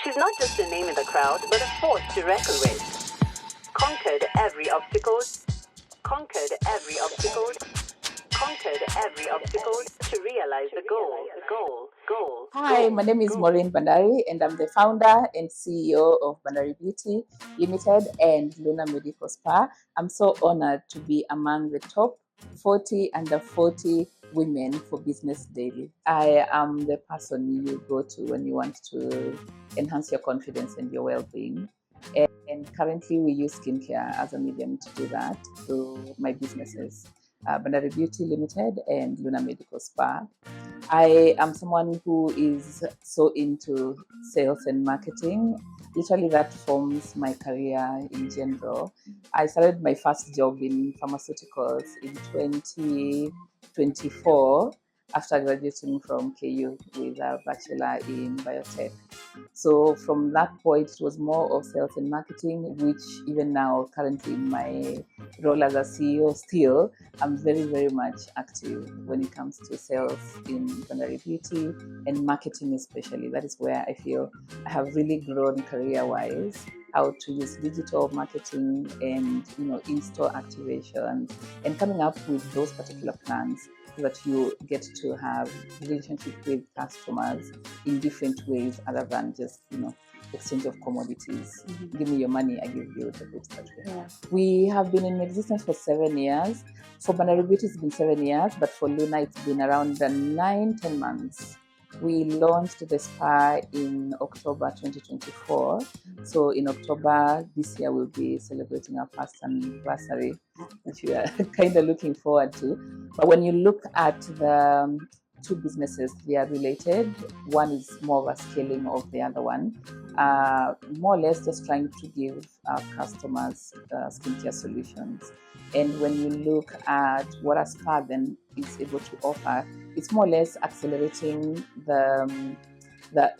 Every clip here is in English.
She's not just a name in the crowd, but a force to reckon with. Conquered every obstacle, conquered every obstacle, conquered every obstacle to realize the goal. Hi, my name is Maureen Bandari, and I'm the founder and CEO of Bandari Beauty Limited and Luna Medical Spa. I'm so honored to be among the top 40 under 40 women for Business Daily. I am the person you go to when you want to enhance your confidence and your well-being. And currently we use skincare as a medium to do that through my businesses, Bandari Beauty Limited and Luna Medical Spa. I am someone who is so into sales and marketing. Literally, that forms my career in general. I started my first job in pharmaceuticals in 2024 after graduating from KU with a bachelor in biotech. So from that point, it was more of sales and marketing, which even now, currently in my role as a CEO still, I'm very, very much active when it comes to sales in Bandari Beauty and marketing especially. That is where I feel I have really grown career-wise, how to use digital marketing and in-store activations and coming up with those particular plans so that you get to have relationship with customers in different ways other than just exchange of commodities. Mm-hmm. Give me your money, I give you the goods that we have. Yeah. We have been in existence for 7 years. For Bandari Beauty, it's been 7 years, but for Luna, it's been around 9-10 months. We launched the spa in October 2024. So in October this year, we'll be celebrating our first anniversary, which we are kind of looking forward to. But when you look at the two businesses, they are related. One is more of a scaling of the other one. More or less just trying to give our customers skincare solutions. And when you look at what a spa then is able to offer, it's more or less accelerating the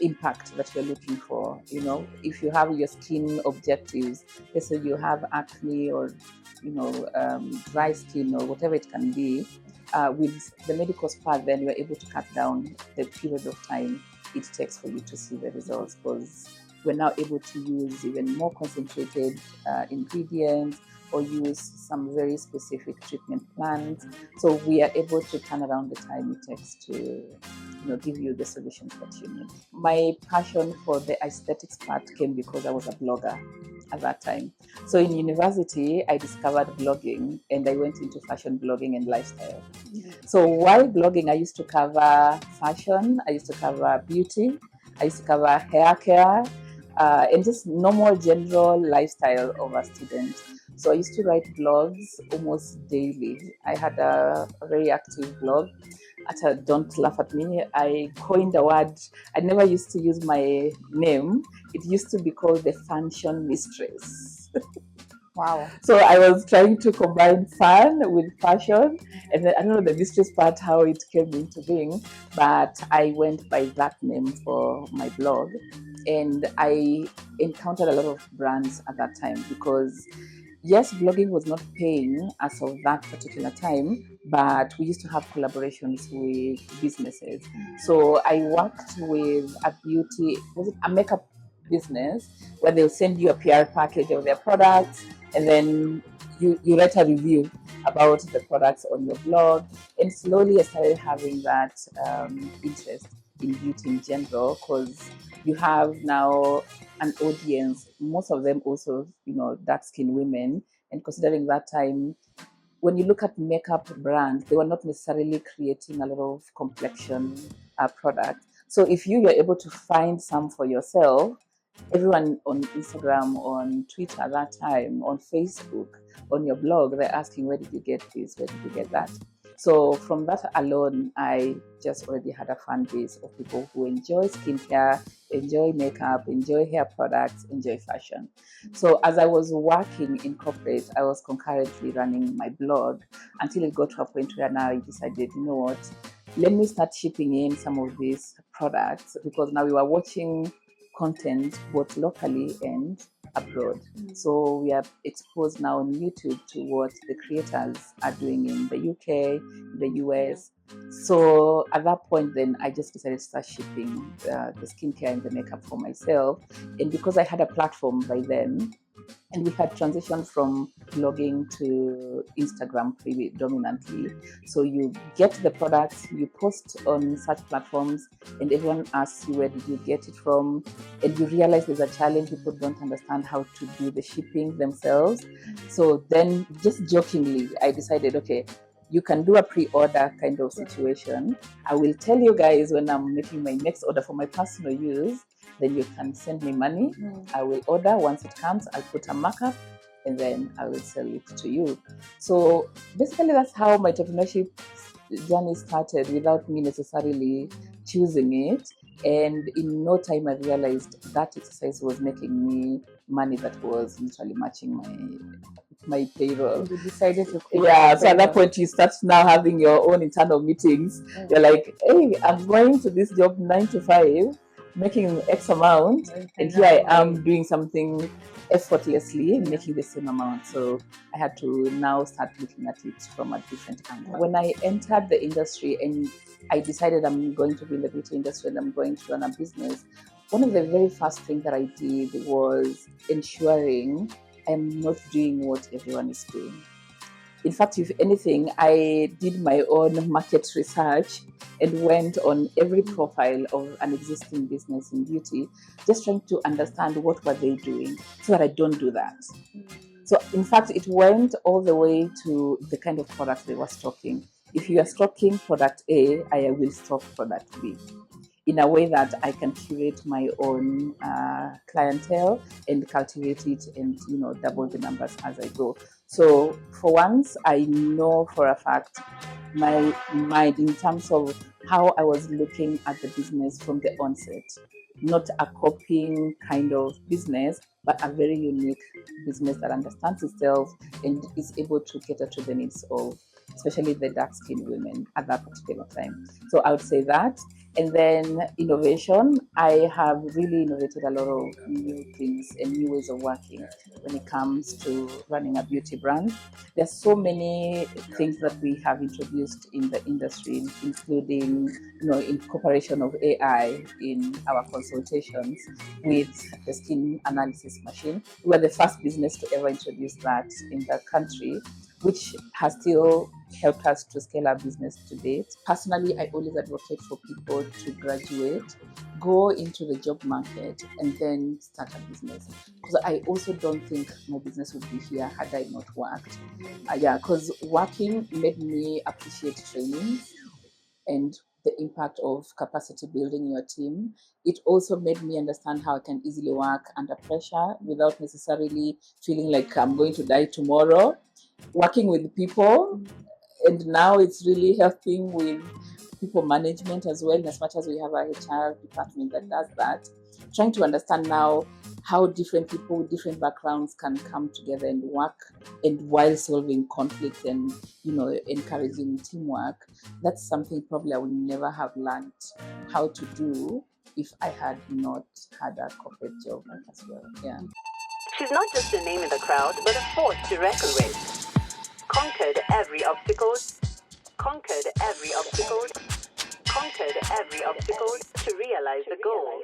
impact that you're looking for. If you have your skin objectives, let's say you have acne or dry skin or whatever it can be, with the medical spa, then you're able to cut down the period of time it takes for you to see the results, because we're now able to use even more concentrated ingredients or use some very specific treatment plans. So we are able to turn around the time it takes to give you the solutions that you need. My passion for the aesthetics part came because I was a blogger at that time. So in university, I discovered blogging and I went into fashion blogging and lifestyle. Yeah. So while blogging, I used to cover fashion, I used to cover beauty, I used to cover hair care, and just normal general lifestyle of a student. So I used to write blogs almost daily. I had a very active blog. Don't laugh at me, I coined a word. I never used to use my name. It used to be called the Function Mistress. Wow. So I was trying to combine fun with fashion. And then I don't know the mistress part, how it came into being, but I went by that name for my blog. And I encountered a lot of brands at that time because yes, blogging was not paying as of that particular time, but we used to have collaborations with businesses. So I worked with a makeup business where they'll send you a PR package of their products, and then you write a review about the products on your blog. And slowly I started having that interest in beauty in general, because you have now an audience, most of them also, dark-skinned women. And considering that time, when you look at makeup brands, they were not necessarily creating a lot of complexion products. So if you were able to find some for yourself, everyone on Instagram, on Twitter at that time, on Facebook, on your blog, they're asking, where did you get this? Where did you get that? So from that alone, I just already had a fan base of people who enjoy skincare, enjoy makeup, enjoy hair products, enjoy fashion. So as I was working in corporate, I was concurrently running my blog until it got to a point where now I decided, you know what, let me start shipping in some of these products, because now we were watching content both locally and abroad. So we are exposed now on YouTube to what the creators are doing in the UK, the US. So at that point, then I just decided to start shipping the skincare and the makeup for myself. And because I had a platform by then, and we had transitioned from blogging to Instagram predominantly. So you get the products, you post on such platforms, and everyone asks you, where did you get it from? And you realize there's a challenge, people don't understand how to do the shipping themselves. So then, just jokingly, I decided, okay, you can do a pre-order kind of situation. I will tell you guys when I'm making my next order for my personal use, then you can send me money. I will order. Once it comes, I'll put a markup and then I will sell it to you. So basically, that's how my entrepreneurship journey started without me necessarily choosing it. And in no time, I realized that exercise was making me money that was literally matching my payroll. You decided to quit. Yeah, so at that point you start now having your own internal meetings. You're like, hey, I'm going to this job 9 to 5, making X amount, and here I am doing something effortlessly, making the same amount. So I had to now start looking at it from a different angle. When I entered the industry and I decided I'm going to be in the beauty industry and I'm going to run a business, one of the very first things that I did was ensuring I'm not doing what everyone is doing. In fact, if anything, I did my own market research and went on every profile of an existing business in beauty, just trying to understand what were they doing so that I don't do that. So in fact, it went all the way to the kind of products they were stocking. If you are stocking product A, I will stock product B, in a way that I can curate my own clientele and cultivate it and, double the numbers as I go. So for once, I know for a fact my mind in terms of how I was looking at the business from the onset. Not a copying kind of business, but a very unique business that understands itself and is able to cater to the needs of especially the dark-skinned women at that particular time. So I would say that. And then innovation, I have really innovated a lot of new things and new ways of working when it comes to running a beauty brand. There's so many things that we have introduced in the industry, including, incorporation of AI in our consultations with the skin analysis machine. We were the first business to ever introduce that in the country, which has still helped us to scale our business to date. Personally, I always advocate for people to graduate, go into the job market, and then start a business. Because I also don't think my business would be here had I not worked. Because working made me appreciate training and the impact of capacity building your team. It also made me understand how I can easily work under pressure without necessarily feeling like I'm going to die tomorrow. Working with people, and now it's really helping with people management as well, as much as we have a HR department that does that. Trying to understand now how different people with different backgrounds can come together and work, and while solving conflict and encouraging teamwork. That's something probably I would never have learned how to do if I had not had a corporate job as well. Yeah. She's not just a name in the crowd, but a force to reckon with. Conquered every obstacle. Conquered every obstacle. Conquered every obstacle to realize the goal.